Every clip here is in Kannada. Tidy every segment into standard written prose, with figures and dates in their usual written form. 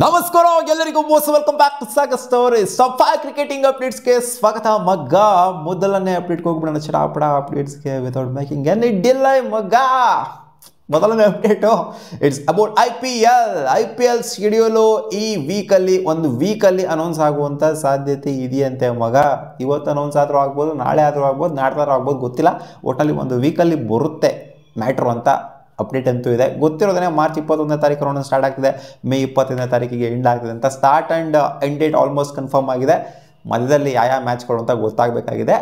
ನಮಸ್ಕಾರ ಎಲ್ಲರಿಗೂ welcome back to Sagar stories. Top 5 cricketing ಅಪ್ಡೇಟ್ಸ್ಗೆ ಸ್ವಾಗತ ಮಗ್ಗ. ಮೊದಲನೇ ಅಪ್ಡೇಟ್ಗೆ ಹೋಗ್ಬಿಡೋಣ ಚಟಾಪಡ ಅಪ್ಡೇಟ್ಸ್ಗೆ ವಿತೌಟ್ ಮೇಕಿಂಗ್ ಎನಿ ಡಿಲೇ ಮಗ್ಗ. ಮೊದಲನೇ update it's about I P L schedule ಈ ವೀಕಲ್ಲಿ ಅನೌನ್ಸ್ ಆಗುವಂಥ ಸಾಧ್ಯತೆ ಇದೆಯಂತೆ ಮಗ. ಇವತ್ತು ಅನೌನ್ಸ್ ಆದರೂ ಆಗ್ಬೋದು, ನಾಳೆ ಆದರೂ ಆಗ್ಬೋದು, ನಾಡ್ದಾದ್ರೂ ಆಗ್ಬೋದು, ಗೊತ್ತಿಲ್ಲ. ಒಟ್ಟಲ್ಲಿ ಒಂದು ವೀಕಲ್ಲಿ ಬರುತ್ತೆ ಮ್ಯಾಟ್ರು ಅಂತ ಅಪ್ಡೇಟ್ ಅಂತೂ ಇದೆ. ಗೊತ್ತಿರೋದೇ ಮಾರ್ಚ್ 21ನೇ ತಾರೀಕು ರೌಂಡ್ ಸ್ಟಾರ್ಟ್ ಆಗ್ತಿದೆ, ಮೇ 25ನೇ ತಾರೀಕಿಗೆ ಎಂಡ್ ಆಗ್ತಿದೆ ಅಂತ. Start and end date almost confirm ಆಗಿದೆ. ಮಧ್ಯದಲ್ಲಿ ಯಾವ ಮ್ಯಾಚ್ಗಳು ಅಂತ ಗೊತ್ತಾಗಬೇಕಾಗಿದೆ.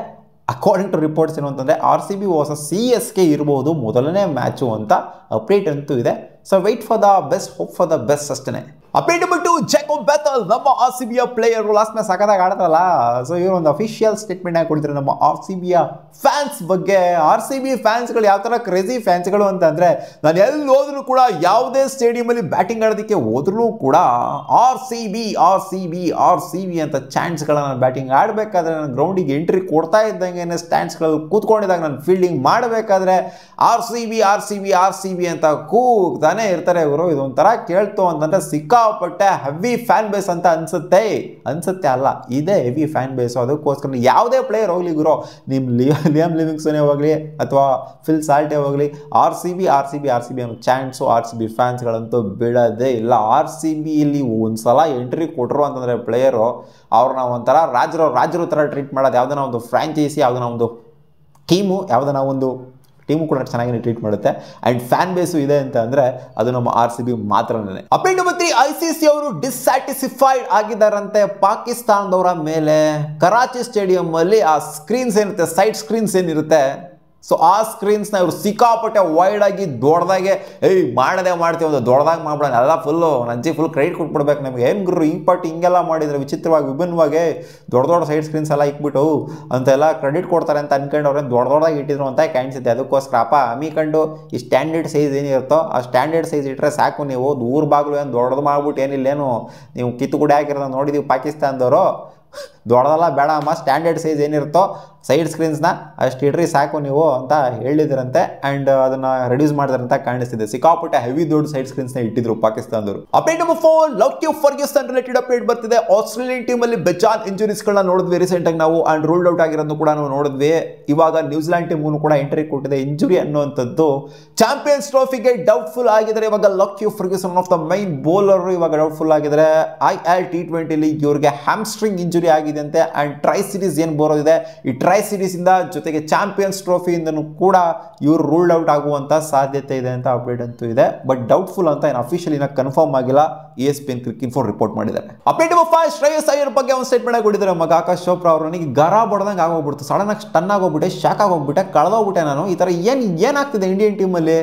ಅಕಾರ್ಡಿಂಗ್ ಟು ರಿಪೋರ್ಟ್ಸ್ ಏನು ಅಂತಂದರೆ RCB ವರ್ಸಸ್ CSK ಇರ್ಬೋದು ಮೊದಲನೇ ಮ್ಯಾಚು ಅಂತ ಅಪ್ಡೇಟ್ ಅಂತೂ ಇದೆ. So wait for the best, hope for the best ಅಷ್ಟೇ. ಅಪ್ಡೇಟ್ ಬಿಟ್ಟು ಜೇಕೊಬ್ ಬೆಥೆಲ್ ನಮ್ಮ RCBಯ ಪ್ಲೇಯರು ಲಾಸ್ಟ್ ಮ್ಯಾಚ್ ಸಖತ್ತಾಗಿ ಆಡ್ತಾರಲ್ಲ. ಸೊ ಇವರು ಒಂದು ಅಫಿಷಿಯಲ್ ಸ್ಟೇಟ್ಮೆಂಟ್ ಆಗಿ ಕೊಡ್ತಾರೆ ನಮ್ಮ RCBಯ ಫ್ಯಾನ್ಸ್ ಬಗ್ಗೆ. RCB ಫ್ಯಾನ್ಸ್ಗಳು ಯಾವ ಥರ ಕ್ರೇಜಿ ಫ್ಯಾನ್ಸ್ಗಳು ಅಂತಂದರೆ, ನಾನು ಎಲ್ಲಿ ಹೋದ್ರೂ ಕೂಡ ಯಾವುದೇ ಸ್ಟೇಡಿಯಮಲ್ಲಿ ಬ್ಯಾಟಿಂಗ್ ಆಡೋದಕ್ಕೆ ಹೋದ್ರೂ ಕೂಡ RCB ಅಂತ ಚಾನ್ಸ್ಗಳನ್ನ ಬ್ಯಾಟಿಂಗ್ ಆಡಬೇಕಾದ್ರೆ ನಾನು ಗ್ರೌಂಡಿಗೆ ಎಂಟ್ರಿ ಕೊಡ್ತಾ ಇದ್ದಂಗೆ ಸ್ಟ್ಯಾಂಡ್ಸ್ಗಳಲ್ಲಿ ಕೂತ್ಕೊಂಡಿದ್ದಾಗ ನಾನು ಫೀಲ್ಡಿಂಗ್ ಮಾಡಬೇಕಾದ್ರೆ RCB ಅಂತ ಕೂಗ್ತಾನೆ ಇರ್ತಾರೆ ಇವರು. ಇದೊಂಥರ ಕೇಳ್ತು ಅಂತಂದರೆ ಸಿಕ್ಕಾಪಟ್ಟೆ ಹೆವಿ ಫ್ಯಾನ್ ಬೇಸ್ ಅಂತ ಅನ್ಸುತ್ತೆ ಅಲ್ಲ, ಇದೇ ಹೆವಿ ಫ್ಯಾನ್ ಬೇಸು. ಅದಕ್ಕೋಸ್ಕರ ಯಾವುದೇ ಪ್ಲೇಯರ್ ಹೋಗ್ಲಿ ಗುರು, ನಿಮ್ಮ ಲಿಯಾಮ್ ಲಿವಿಂಗ್ಸ್ಟೋನೇ ಹೋಗಲಿ ಅಥವಾ ಫಿಲ್ ಸಾಲ್ಟೇ ಹೋಗಲಿ, RCB ಅನ್ನೋ ಚಾನ್ಸು RCB ಫ್ಯಾನ್ಸ್ಗಳಂತೂ ಬಿಡೋದೇ ಇಲ್ಲ. RCBಯಲ್ಲಿ ಒಂದ್ಸಲ ಎಂಟ್ರಿ ಕೊಟ್ಟರು ಅಂತಂದರೆ ಪ್ಲೇಯರು, ಅವ್ರನ್ನ ಒಂಥರ ರಾಜರು ಥರ ಟ್ರೀಟ್ ಮಾಡೋದು. ಯಾವುದನ್ನ ಒಂದು ಫ್ರ್ಯಾಂಚೈಸಿ, ಯಾವುದನ್ನ ಒಂದು ಟೀಮು ಕೂಡ ಚೆನ್ನಾಗಿ ಟ್ರೀಟ್ ಮಾಡುತ್ತೆ. ಆ್ಯಂಡ್ ಫ್ಯಾನ್ ಬೇಸು ಇದೆ ಅಂತ ಅಂದರೆ ಅದು ನಮ್ಮ RCB ಮಾತ್ರನೇ. ಅಪ್ಡೇಟ್ ಮತ್ತೆ ICC ಅವರು ಡಿಸ್ಸ್ಯಾಟಿಸ್ಫೈಡ್ ಆಗಿದ್ದಾರಂತೆ ಪಾಕಿಸ್ತಾನದವರ ಮೇಲೆ. ಕರಾಚಿ ಸ್ಟೇಡಿಯಂ ಅಲ್ಲಿ ಆ ಸ್ಕ್ರೀನ್ಸ್ ಏನಿರುತ್ತೆ, ಸೈಡ್ ಸ್ಕ್ರೀನ್ಸ್ ಏನಿರುತ್ತೆ, ಸೊ ಆ ಸ್ಕ್ರೀನ್ಸ್ನ ಇವರು ಸಿಕ್ಕಾಪಟ್ಟೆ ವೈಡ್ ಆಗಿ ದೊಡ್ಡದಾಗೆ ಮಾಡ್ತೀವಿ ಒಂದು ದೊಡ್ಡದಾಗಿ ಮಾಡ್ಬಿಡೋಣ, ಎಲ್ಲ ಫುಲ್ ಕ್ರೆಡಿಟ್ ಕೊಟ್ಬಿಡ್ಬೇಕು ನಮಗೆ. ಏನು ಗುರು ಹಿಂಗೆಲ್ಲ ಮಾಡಿದರೆ ವಿಚಿತ್ರವಾಗಿ ವಿಭಿನ್ನವಾಗಿ ದೊಡ್ಡ ಸೈಡ್ ಸ್ಕ್ರೀನ್ಸ್ ಎಲ್ಲ ಇಕ್ಬಿಟ್ಟು ಅಂತೆಲ್ಲ ಕ್ರೆಡಿಟ್ ಕೊಡ್ತಾರೆ ಅಂತ ಅನ್ಕೊಂಡು ಅವ್ರೇನು ದೊಡ್ಡದಾಗಿ ಇಟ್ಟಿದ್ರು ಅಂತ ಕಾಣಿಸುತ್ತೆ. ಅದಕ್ಕೋಸ್ಕರ ಹಮ್ಮಿಕೊಂಡು ಈ ಸ್ಟ್ಯಾಂಡರ್ಡ್ ಸೈಜ್ ಏನಿರುತ್ತೋ ಆ ಸ್ಟ್ಯಾಂಡರ್ಡ್ ಸೈಜ್ ಇಟ್ಟರೆ ಸಾಕು. ನೀವು ದೂರ ಬಾಗಿಲು ಏನು ದೊಡ್ಡದು ಮಾಡ್ಬಿಟ್ಟು ಏನಿಲ್ಲೇನು ನೀವು ಕಿತ್ತುಗುಡಿ ಹಾಕಿರೋದು ನೋಡಿದೀವಿ ಪಾಕಿಸ್ತಾನದವರು. ದೊಡ್ಡದಲ್ಲ ಬೇಡ ಅಮ್ಮ, ಸ್ಟ್ಯಾಂಡರ್ಡ್ ಸೈಜ್ ಏನಿರುತ್ತೋ ಸೈಡ್ ಸ್ಕ್ರೀನ್ಸ್ನ ಅಷ್ಟು ಇಡ್ರಿ ಸಾಕು ನೀವು ಅಂತ ಹೇಳಿದ್ರಂತೆ. ಆ್ಯಂಡ್ ಅದನ್ನು ರೆಡ್ಯೂಸ್ ಮಾಡಿದ್ರಂತ ಕಾಣಿಸ್ತಿದೆ. ಸಿಕ್ಕಾಪಟ್ಟೆ ಹೆವಿ ದೊಡ್ಡ ಸೈಡ್ ಸ್ಕ್ರೀನ್ಸ್ನ ಇಟ್ಟಿದ್ರು ಪಾಕಿಸ್ತಾನದವರು. Update number 4 Lockie Ferguson related update ಬರ್ತಿದೆ. ಆಸ್ಟ್ರೇಲಿಯನ್ ಟೀಮಲ್ಲಿ ಬೆಜಾನ್ ಇಂಜುರೀಸ್ಗಳನ್ನ ನೋಡಿದ್ವಿ ರೀಸೆಂಟಾಗಿ ನಾವು, ಆ್ಯಂಡ್ ರೂಲ್ಡ್ ಔಟ್ ಆಗಿರೋದು ಕೂಡ ನಾವು ನೋಡಿದ್ವಿ. ಇವಾಗ ನ್ಯೂಜಿಲ್ಯಾಂಡ್ ಟೀಮೂ ಕೂಡ ಎಂಟ್ರಿ ಕೊಟ್ಟಿದೆ. ಇಂಜುರಿ ಅನ್ನುವಂಥದ್ದು ಚಾಂಪಿಯನ್ಸ್ ಟ್ರೋಫಿಗೆ ಡೌಟ್ಫುಲ್ ಆಗಿದ್ದಾರೆ ಇವಾಗ. Lockie Ferguson of the main bowler ಇವಾಗ ಡೌಟ್ಫುಲ್ ಆಗಿದ್ದಾರೆ. IL T20 ಇವ್ರಿಗೆ ಹ್ಯಾಮ್ಸ್ಟ್ರಿಂಗ್ ಇಂಜುರಿ ಆಗಿದೆ ಅಂತೆ. ಆ್ಯಂಡ್ ಟ್ರೈ ಸಿರೀಸ್ ಏನು ಬರೋದಿದೆ, ಈ ಟ್ರೈ ಸಿರೀಸ್ ಇಂದ ಜೊತೆಗೆ ಚಾಂಪಿಯನ್ಸ್ ಟ್ರೋಫಿಯಿಂದನೂ ಕೂಡ ಇವರು ರೂಲ್ಡ್ ಔಟ್ ಆಗುವಂತ ಸಾಧ್ಯತೆ ಇದೆ ಅಂತ ಅಪ್ಡೇಟ್ ಅಂತೂ ಇದೆ. ಬಟ್ ಡೌಟ್ಫುಲ್ ಅಂತ ಏನು ಅಫಿಷಿಯಲಿ ಕನ್ಫರ್ಮ್ ಆಗಿಲ್ಲ. ESPN Cricinfo ರಿಪೋರ್ಟ್ ಮಾಡಿದ್ದಾರೆ. ಅಪ್ಡೇಟ್ ನಂಬರ್ 5 ಶ್ರೇಯಸ್ ಅಯ್ಯರ್ ಬಗ್ಗೆ ಒಂದು ಸ್ಟೇಟ್ಮೆಂಟ್ ಕೊಟ್ಟಿದ್ದಾರೆ ಮಗ. ಆಕಾಶ್ ಚೋಪ್ರಾ ಅವರು, ನನಗೆ ಗರ ಬಡ್ದಂಗೆ ಆಗೋಗ್ಬಿಡ್ತು, ಸಡನ್ ಆಗಿ ಸ್ಟನ್ ಆಗೋಗ್ಬಿಟ್ಟೆ, ಶಾಕ್ ಆಗೋಗ್ಬಿಟ್ಟೆ, ಕಳೆದೋಗ್ಬಿಟ್ಟೆ ನಾನು. ಈ ಥರ ಏನಾಗ್ತಿದೆ ಇಂಡಿಯನ್ ಟೀಮಲ್ಲಿ.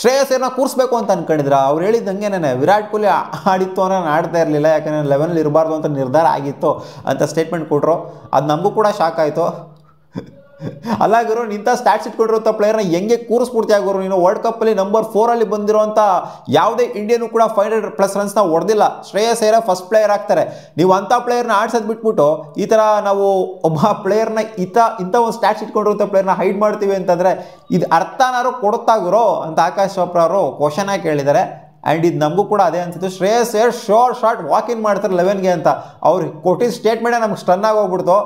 ಶ್ರೇಯಸ್ ಅಯ್ಯರ್ನ ಕೂರಿಸ್ಬೇಕು ಅಂತ ಅನ್ಕೊಂಡಿದ್ರ? ಅವ್ರು ಹೇಳಿದಂಗೆನೇ ವಿರಾಟ್ ಕೊಹ್ಲಿ ಆಡಿತ್ತು ಅಂದರೆ ನಾನು ಆಡ್ತಾ ಇರಲಿಲ್ಲ, ಯಾಕಂದರೆ 11 ಇರಬಾರ್ದು ಅಂತ ನಿರ್ಧಾರ ಆಗಿತ್ತು ಅಂತ ಸ್ಟೇಟ್ಮೆಂಟ್ ಕೊಟ್ಟರು. ಅದು ನಮಗೂ ಕೂಡ ಶಾಕ್ ಆಯಿತು. ಅಲ್ಲ ಗುರು, ನಿಂತ ಸ್ಟ್ಯಾಟ್ಸ್ ಇಟ್ಕೊಂಡಿರುವಂಥ ಪ್ಲೇಯರ್ನ ಹೆಂಗೆ ಕೂರಿಸ್ಬಿಡ್ತೀಯ ಗುರು ನೀನು? ವರ್ಲ್ಡ್ ಕಪ್ಪಲ್ಲಿ ನಂಬರ್ 4 ಬಂದಿರುವಂಥ ಯಾವುದೇ ಇಂಡಿಯನು ಕೂಡ 500+ ರನ್ಸ್ನ ಹೊಡೆದಿಲ್ಲ. ಶ್ರೇಯಸ್ ಅಯ್ಯರ್ ಫಸ್ಟ್ ಪ್ಲೇಯರ್ ಆಗ್ತಾರೆ. ನೀವು ಅಂಥ ಪ್ಲೇಯರ್ನ ಆಡ್ಸೋದು ಬಿಟ್ಬಿಟ್ಟು ಈ ಥರ ನಾವು ಒಬ್ಬ ಪ್ಲೇಯರ್ನ ಇಂಥ ಒಂದು ಸ್ಟ್ಯಾಟ್ಸ್ ಇಟ್ಕೊಂಡಿರುವಂಥ ಪ್ಲೇಯರ್ನ ಹೈಡ್ ಮಾಡ್ತೀವಿ ಅಂತಂದರೆ ಇದು ಅರ್ಥನಾರು ಕೊಡುತ್ತಾ ಗುರು ಅಂತ ಆಕಾಶ್ ಚೋಪ್ರಾ ಅವರು ಕ್ವಶನ್ ಆಗಿ ಕೇಳಿದ್ದಾರೆ. ಆ್ಯಂಡ್ ಇದು ನಮಗೂ ಕೂಡ ಅದೇ ಅನ್ಸುತ್ತೆ. ಶ್ರೇಯಸ್ ಅಯ್ಯರ್ ಶಾರ್ಟ್ ವಾಕಿಂಗ್ ಮಾಡ್ತಾರೆ 11ಗೆ ಅಂತ ಅವ್ರು ಕೊಟ್ಟಿದ್ದ ಸ್ಟೇಟ್ಮೆಂಟೇ ನಮ್ಗೆ ಸ್ಟನ್ ಆಗೋಗ್ಬಿಡ್ತು.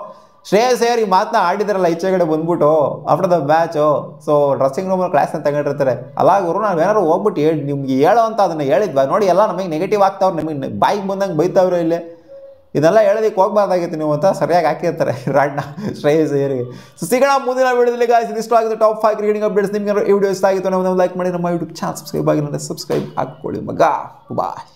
ಶ್ರೇಯಸ್ ಅಯ್ಯರ್ ಈ ಮಾತನ್ನ ಆಡಿದಾರಲ್ಲ ಈಚೆಗಡೆ ಬಂದ್ಬಿಟ್ಟು after the match. So dressing ರೂಮಲ್ಲಿ ಕ್ಲಾಸ್ನ ತಗೊಂಡಿರ್ತಾರೆ. ಅಲ್ಲ ಗುರು, ನಾವು ಏನಾದ್ರು ಹೋಗ್ಬಿಟ್ಟು ನಿಮ್ಗೆ ಹೇಳೋ ಅಂತ ಅದನ್ನು ಹೇಳಿದ್ವಾ? ನೋಡಿ ಎಲ್ಲ ನಮಗೆ ನೆಗೆಟಿವ್ ಆಗ್ತಾವ್ರು, ನಿಮಗೆ ಬಾಯಿಗೆ ಬಂದಂಗೆ ಬೈತಾವ್ರೆ ಇಲ್ಲಿ. ಇದೆಲ್ಲ ಹೇಳೋದಕ್ಕೆ ಹೋಗ್ಬಾರ್ದಾಗಿತ್ತು ನೀವು ಅಂತ ಸರಿಯಾಗಿ ಹಾಕಿರ್ತಾರೆ ರಾಡ್ನ ಶ್ರೇಯಸ್ ಅಯ್ಯರ್ಗೆ. ಸೊ ಸಿಗೋಣ ಮುಂದಿನ ವಿಡಿಯೋದಲ್ಲಿ ಗಾಯ್ಸ್. ಇಷ್ಟ ಆಗಿದೆ ಟಾಪ್ 5 ಕ್ರಿಕೆಟಿಂಗ್ ಅಪ್ಡೇಟ್ಸ್. ನಿಮ್ಗೆ ಈ ವಿಡಿಯೋ ಇಷ್ಟ ಆಗಿತ್ತು ನಾವು ಲೈಕ್ ಮಾಡಿ, ನಮ್ಮ ಯೂಟ್ಯೂಬ್ ಚಾನಲ್ ಸಬ್ಸ್ಕ್ರೈಬ್ ಆಗಿ ಸಬ್ಸ್ಕ್ರೈಬ್ ಹಾಕ್ಕೊಳ್ಳಿ ಮಗ. ಬಾಯ್.